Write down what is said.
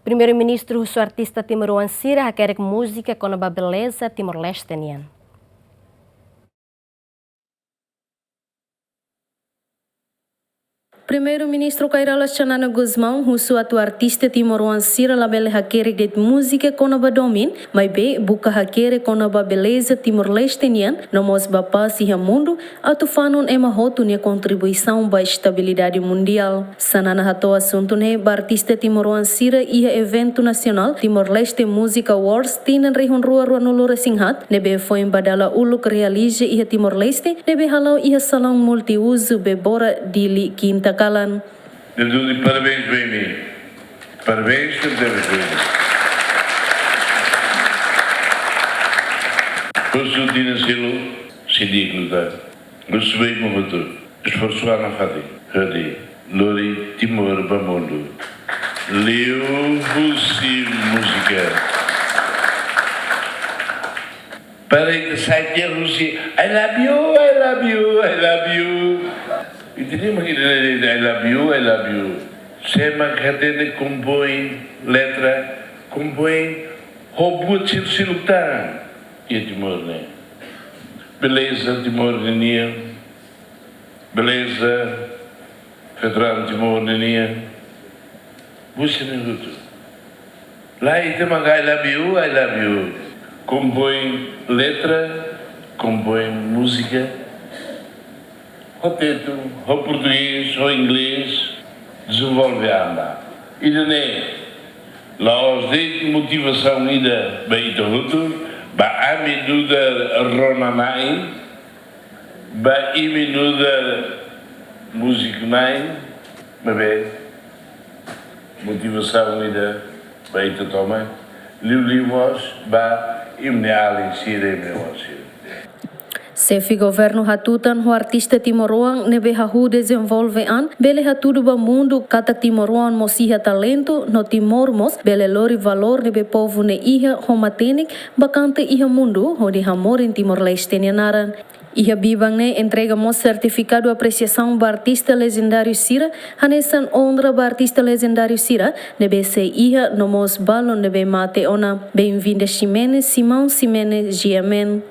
Primeiru Ministru husu artista Timor-oan sira hakerek musika kona-bá beleza Timor-Leste nian. Primeiru Ministru Kairala Chanana Guzmão, husu atu artista Timor-oan sira labele hakerek de música kona-bá domin, mas be buka hakerek kona-bá beleza Timor-Leste nian, nomos bapa siha mundo, atu fanon ema hotu nia contribuição ba estabilidade mundial. Sanana hato assunto ne ba artista Timor-oan sira ia evento nacional Timor-Leste Music Awards tinan rehon rua nolora singhat, nebe foi badala uluk realize ia Timor-Leste, nebe halau ia salão multiuso bebora dili quinta kalan. Eu dou-lhe parabéns bem mim. Parabéns, parabéns bem mim. Gosto de nascê-lo, sidi lutar. Gosto bem do meu futuro. Esforço na fadi. Hadi. Lori Timor Bamundo. Leo husu musika. Para que saia Rússia. I love you, I love you, I love you. E teríamos que I love you, I love you. Sema cadena compõe letra, compõe robô de lutar. E Timor, né? Beleza, Timor, nian. Beleza, Federal Timor, nian. Você não lutou. Lá e tem uma I love you. Compõe letra, compõe música. O teto, o português, o inglês, desenvolve a andar. E daí, lá os de motivação ainda bem todo, ba amiduda ronanai, ba iminuda musicnai, mas bem, motivação ainda bem totalmente, livros, ba imneali sira. Sefi governo hatutan ho artista Timor-oan nebe hahu desenvolve an bele hatudu ba mundo kata Timor-oan mosiha talento no Timor mos bele lori valor nebe povo ne iha homatenik bakante iha mundo ho de hamor in Timor-Leste nianaran. Iha bibang ne entrega mos certificado apreciação ba artista legendário sira hanesan honra ba artista legendário sira nebe se iha no mos balon nebe mate ona bem-vinda Simene Simão Simene Giamen.